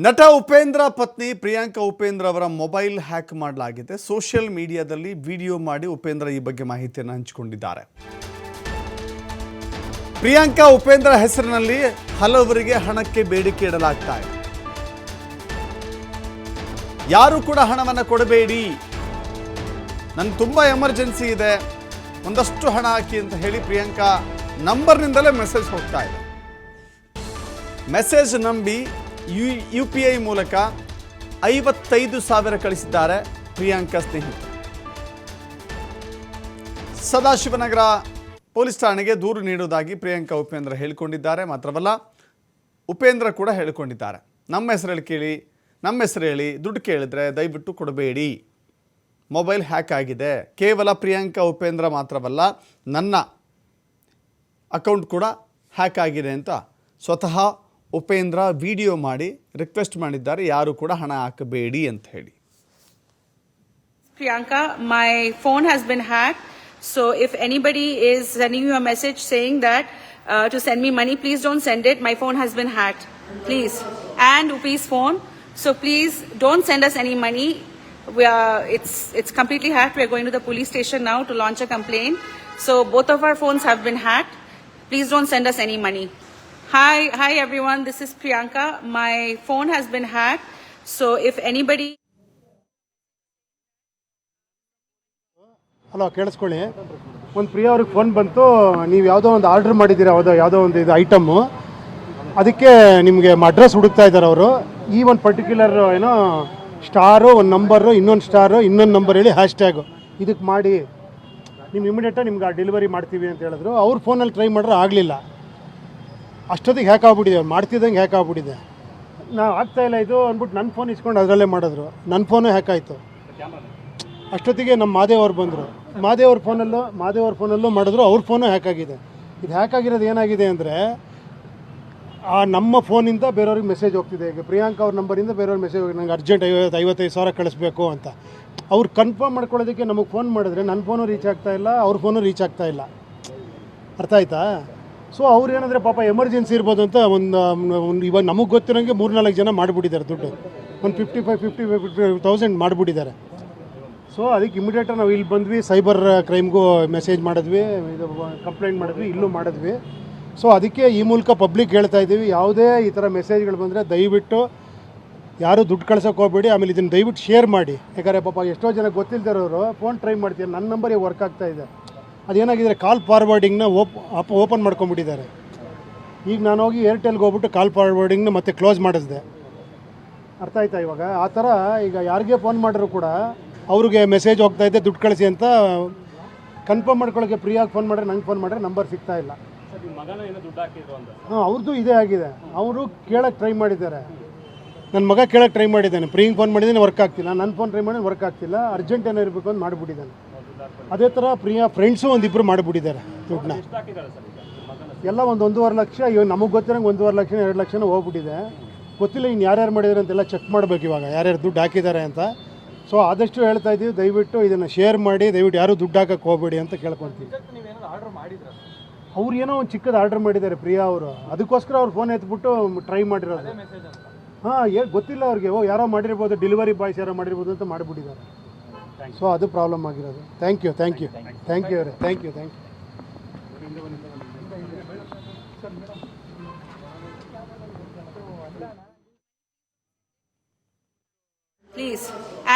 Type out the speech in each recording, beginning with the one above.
ನಟ ಉಪೇಂದ್ರ ಪತ್ನಿ ಪ್ರಿಯಾಂಕಾ ಉಪೇಂದ್ರ ಅವರ ಮೊಬೈಲ್ ಹ್ಯಾಕ್ ಮಾಡಲಾಗಿದೆ. ಸೋಷಿಯಲ್ ಮೀಡಿಯಾದಲ್ಲಿ ವಿಡಿಯೋ ಮಾಡಿ ಉಪೇಂದ್ರ ಈ ಬಗ್ಗೆ ಮಾಹಿತಿಯನ್ನು ಹಂಚಿಕೊಂಡಿದ್ದಾರೆ. ಪ್ರಿಯಾಂಕಾ ಉಪೇಂದ್ರ ಹೆಸರಿನಲ್ಲಿ ಹಲವರಿಗೆ ಹಣಕ್ಕೆ ಬೇಡಿಕೆ ಇಡಲಾಗ್ತಾ ಇದೆ. ಯಾರು ಕೂಡ ಹಣವನ್ನು ಕೊಡಬೇಡಿ, ನನಗೆ ತುಂಬಾ ಎಮರ್ಜೆನ್ಸಿ ಇದೆ, ಒಂದಷ್ಟು ಹಣ ಹಾಕಿ ಅಂತ ಹೇಳಿ ಪ್ರಿಯಾಂಕಾ ನಂಬರ್ನಿಂದಲೇ ಮೆಸೇಜ್ ಹೋಗ್ತಾ ಇದೆ. ಮೆಸೇಜ್ ನಂಬಿ UPI ಮೂಲಕ 55,000 ಕಳಿಸಿದ್ದಾರೆ ಪ್ರಿಯಾಂಕಾ ಸ್ನೇಹಿತರು. ಸದಾಶಿವನಗರ ಪೊಲೀಸ್ ಠಾಣೆಗೆ ದೂರು ನೀಡುವುದಾಗಿ ಪ್ರಿಯಾಂಕಾ ಉಪೇಂದ್ರ ಹೇಳಿಕೊಂಡಿದ್ದಾರೆ. ಮಾತ್ರವಲ್ಲ, ಉಪೇಂದ್ರ ಕೂಡ ಹೇಳಿಕೊಂಡಿದ್ದಾರೆ, ನಮ್ಮ ಹೆಸರಲ್ಲಿ ಕೇಳಿ, ನಮ್ಮ ಹೆಸರು ಹೇಳಿ ದುಡ್ಡು ಕೇಳಿದ್ರೆ ದಯವಿಟ್ಟು ಕೊಡಬೇಡಿ, ಮೊಬೈಲ್ ಹ್ಯಾಕ್ ಆಗಿದೆ. ಕೇವಲ ಪ್ರಿಯಾಂಕಾ ಉಪೇಂದ್ರ ಮಾತ್ರವಲ್ಲ, ನನ್ನ ಅಕೌಂಟ್ ಕೂಡ ಹ್ಯಾಕ್ ಆಗಿದೆ ಅಂತ ಸ್ವತಃ ಉಪೇಂದ್ರ ವಿಡಿಯೋ ಮಾಡಿ ರಿಕ್ವೆಸ್ಟ್ ಮಾಡಿದ್ದಾರೆ, ಯಾರು ಕೂಡ ಹಣ ಹಾಕಬೇಡಿ ಅಂತ ಹೇಳಿ. Priyanka, my phone has been hacked, so if anybody is sending you a message saying that to send me money, please don't send it. My phone has been hacked, please. And Upi's phone, so please don't send us any money. It's completely hacked. We are going to the police station now to launch a complaint. So both of our phones have been hacked. Please don't send us any money. Hi everyone, this is Priyanka. My phone has been hacked, so if anybody... hello, ಕೇಳಿಸ್ಕೊಳ್ಳಿ. ಒಂದು ಪ್ರಿಯಾ ಅವ್ರಿಗೆ phone ಬಂತು, ನೀವು ಯಾವುದೋ ಒಂದು order ಮಾಡಿದ್ದೀರಾ, ಯಾವುದೋ ಒಂದು ಇದು ಐಟಮ್ಮು, ಅದಕ್ಕೆ ನಿಮಗೆ ಅಡ್ರೆಸ್ ಹುಡುಕ್ತಾ ಇದ್ದಾರೆ ಅವರು. ಈ ಒಂದು ಪರ್ಟಿಕ್ಯುಲರ್ ಏನೋ ಸ್ಟಾರು, ಒಂದು ನಂಬರು, ಇನ್ನೊಂದು ಸ್ಟಾರು, ಇನ್ನೊಂದು ನಂಬರ್ ಹೇಳಿ ಹ್ಯಾಶ್ಟ್ಯಾಗು ಇದಕ್ಕೆ ಮಾಡಿ ನೀವು ಇಮಿಡಿಯೇಟಾಗಿ ನಿಮ್ಗೆ ಡೆಲಿವರಿ ಮಾಡ್ತೀವಿ ಅಂತ ಹೇಳಿದ್ರು. ಅವ್ರ ಫೋನಲ್ಲಿ ಟ್ರೈ ಮಾಡಿದ್ರೆ ಆಗಲಿಲ್ಲ. ಅಷ್ಟೊತ್ತಿಗೆ ಹ್ಯಾಕ್ ಆಗ್ಬಿಟ್ಟಿದೆ, ಅವ್ರು ಮಾಡ್ತಿದ್ದಂಗೆ ಹ್ಯಾಕ್ ಆಗ್ಬಿಟ್ಟಿದೆ. ನಾವು ಆಗ್ತಾಯಿಲ್ಲ ಇದು ಅಂದ್ಬಿಟ್ಟು ನನ್ನ ಫೋನ್ ಇಸ್ಕೊಂಡು ಅದರಲ್ಲೇ ಮಾಡಿದ್ರು. ನನ್ನ ಫೋನು ಹ್ಯಾಕ್ ಆಯಿತು. ಅಷ್ಟೊತ್ತಿಗೆ ನಮ್ಮ ಮಾದೇವ್ ಅವ್ರು ಬಂದರು. ಮಾದೇವ್ರ ಫೋನಲ್ಲೂ ಮಾಡಿದ್ರು, ಅವ್ರ ಫೋನು ಹ್ಯಾಕ್ ಆಗಿದೆ. ಇದು ಹ್ಯಾಕ್ ಆಗಿರೋದು ಏನಾಗಿದೆ ಅಂದರೆ, ಆ ನಮ್ಮ ಫೋನಿಂದ ಬೇರೆಯವ್ರಿಗೆ ಮೆಸೇಜ್ ಹೋಗ್ತಿದೆ. ಈಗ ಪ್ರಿಯಾಂಕಾ ಅವ್ರ ನಂಬರಿಂದ ಬೇರೆಯವ್ರಿಗೆ ಮೆಸೇಜ್ ಹೋಗಿ, ನಂಗೆ ಅರ್ಜೆಂಟ್ 55,000 ಕಳಿಸ್ಬೇಕು ಅಂತ. ಅವ್ರು ಕನ್ಫರ್ಮ್ ಮಾಡ್ಕೊಳ್ಳೋದಕ್ಕೆ ನಮಗೆ ಫೋನ್ ಮಾಡಿದ್ರೆ ನನ್ನ ಫೋನು ರೀಚ್ ಆಗ್ತಾಯಿಲ್ಲ, ಅವ್ರ ಫೋನು ರೀಚ್ ಆಗ್ತಾಯಿಲ್ಲ. ಅರ್ಥ ಆಯ್ತಾ? ಸೊ ಅವ್ರು ಏನಂದರೆ ಪಾಪ ಎಮರ್ಜೆನ್ಸಿ ಇರ್ಬೋದು ಅಂತ ಇವಾಗ ನಮಗೆ ಗೊತ್ತಿರೋಂಗೆ 3-4 ಜನ ಮಾಡಿಬಿಟ್ಟಿದ್ದಾರೆ. ದುಡ್ಡು ಒಂದು 55,000 ಮಾಡಿಬಿಟ್ಟಿದ್ದಾರೆ. ಸೊ ಅದಕ್ಕೆ ಇಮಿಡಿಯೇಟಾಗಿ ನಾವು ಇಲ್ಲಿ ಬಂದ್ವಿ, ಸೈಬರ್ ಕ್ರೈಮ್ಗೂ ಮೆಸೇಜ್ ಮಾಡಿದ್ವಿ, ಇದು ಕಂಪ್ಲೇಂಟ್ ಮಾಡಿದ್ವಿ, ಇಲ್ಲೂ ಮಾಡಿದ್ವಿ. ಸೊ ಅದಕ್ಕೆ ಈ ಮೂಲಕ ಪಬ್ಲಿಕ್ ಹೇಳ್ತಾ ಇದ್ದೀವಿ, ಯಾವುದೇ ಈ ಥರ ಮೆಸೇಜ್ಗಳು ಬಂದರೆ ದಯವಿಟ್ಟು ಯಾರೂ ದುಡ್ಡು ಕಳ್ಸೋಕೆ ಹೋಗಬೇಡಿ. ಆಮೇಲೆ ಇದನ್ನು ದಯವಿಟ್ಟು ಶೇರ್ ಮಾಡಿ. ಯಾಕಂದರೆ ಪಾಪ ಎಷ್ಟೋ ಜನ ಗೊತ್ತಿಲ್ಲದಿರೋರು ಫೋನ್ ಟ್ರೈ ಮಾಡ್ತೀವಿ, ನನ್ನ ನಂಬರಿಗೆ ವರ್ಕ್ ಆಗ್ತಾ ಇದೆ. ಅದೇನಾಗಿದ್ದಾರೆ, ಕಾಲ್ ಫಾರ್ವರ್ಡಿಂಗ್ನ ಓಪನ್ ಮಾಡ್ಕೊಂಬಿಟ್ಟಿದ್ದಾರೆ. ಈಗ ನಾನು ಹೋಗಿ ಏರ್ಟೆಲ್ಗೆ ಹೋಗ್ಬಿಟ್ಟು ಕಾಲ್ ಫಾರ್ವರ್ಡಿಂಗ್ನ ಮತ್ತೆ ಕ್ಲೋಸ್ ಮಾಡಿಸಿದೆ. ಅರ್ಥ ಆಯ್ತಾ? ಇವಾಗ ಆ ಥರ ಈಗ ಯಾರಿಗೆ ಫೋನ್ ಮಾಡಿದ್ರು ಕೂಡ ಅವ್ರಿಗೆ ಮೆಸೇಜ್ ಹೋಗ್ತಾಯಿದ್ದೆ ದುಡ್ಡು ಕಳಿಸಿ ಅಂತ ಕನ್ಫರ್ಮ್ ಮಾಡ್ಕೊಳ್ಳೋಕ್ಕೆ ಪ್ರಿಯಾಗಿ ಫೋನ್ ಮಾಡಿದ್ರೆ, ನಂಗೆ ಫೋನ್ ಮಾಡಿದ್ರೆ ನಂಬರ್ ಸಿಗ್ತಾ ಇಲ್ಲ. ಹಾಂ, ಅವ್ರದ್ದು ಇದೇ ಆಗಿದೆ. ಅವರು ಕೇಳೋಕ್ಕೆ ಟ್ರೈ ಮಾಡಿದ್ದಾರೆ, ನನ್ನ ಮಗ ಕೇಳೋಕ್ಕೆ ಟ್ರೈ ಮಾಡಿದ್ದಾನೆ, ಪ್ರಿಯಾಂಕ್ ಫೋನ್ ಮಾಡಿದ್ದೀನಿ ವರ್ಕ್ ಆಗ್ತಿಲ್ಲ, ನನ್ನ ಫೋನ್ ಟ್ರೈ ಮಾಡಿದ್ರೆ ವರ್ಕ್ ಆಗ್ತಿಲ್ಲ, ಅರ್ಜೆಂಟ್ ಏನೋ ಇರಬೇಕು ಅಂತ ಮಾಡಿಬಿಟ್ಟಿದ್ದಾನೆ. ಅದೇ ಥರ ಪ್ರಿಯಾ ಫ್ರೆಂಡ್ಸು ಒಂದಿಬ್ಬರು ಮಾಡಿಬಿಟ್ಟಿದ್ದಾರೆ ದುಡ್ಡನ್ನ. ಎಲ್ಲ 1.5 ಲಕ್ಷ, ಇವಾಗ ನಮಗೆ ಗೊತ್ತಿರೋಂಗೆ 1.5 ಲಕ್ಷ 2 ಲಕ್ಷನೂ ಹೋಗ್ಬಿಟ್ಟಿದೆ. ಗೊತ್ತಿಲ್ಲ ಇನ್ನು ಯಾರ್ಯಾರು ಮಾಡಿದ್ದಾರೆ ಅಂತೆಲ್ಲ ಚೆಕ್ ಮಾಡಬೇಕು ಇವಾಗ, ಯಾರ್ಯಾರು ದುಡ್ಡು ಹಾಕಿದ್ದಾರೆ ಅಂತ. ಸೊ ಆದಷ್ಟು ಹೇಳ್ತಾ ಇದ್ದೀವಿ, ದಯವಿಟ್ಟು ಇದನ್ನು ಶೇರ್ ಮಾಡಿ, ದಯವಿಟ್ಟು ಯಾರೂ ದುಡ್ಡು ಹಾಕಕ್ಕೆ ಹೋಗಬೇಡಿ ಅಂತ ಕೇಳ್ಕೊತೀವಿ. ಅವ್ರು ಏನೋ ಒಂದು ಚಿಕ್ಕದು ಆರ್ಡರ್ ಮಾಡಿದ್ದಾರೆ ಪ್ರಿಯಾ ಅವರು, ಅದಕ್ಕೋಸ್ಕರ ಅವ್ರು ಫೋನ್ ಎತ್ಬಿಟ್ಟು ಟ್ರೈ ಮಾಡಿರೋದು. ಹಾಂ, ಗೊತ್ತಿಲ್ಲ ಅವ್ರಿಗೆ, ಯಾರೋ ಮಾಡಿರ್ಬೋದು, ಡೆಲಿವರಿ ಬಾಯ್ಸ್ ಯಾರೋ ಮಾಡಿರ್ಬೋದು ಅಂತ ಮಾಡಿಬಿಟ್ಟಿದ್ದಾರೆ. ಸೊ ಅದು ಪ್ರಾಬ್ಲಮ್ ಆಗಿರೋದು. ಥ್ಯಾಂಕ್ ಯು ಅವರೇ, thank you. Please,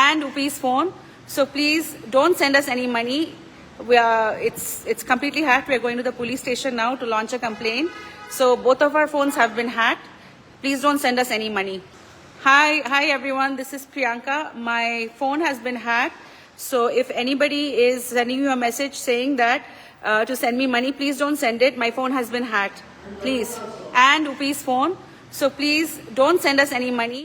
and Upi's phone, so please don't send us any money. It's completely hacked. We are going to the police station now to launch a complaint. So both of our phones have been hacked. Please don't send us any money. Hi everyone, this is Priyanka. My phone has been hacked, so if anybody is sending you a message saying that to send me money, please don't send it. My phone has been hacked, please. And Upi's phone, so please don't send us any money.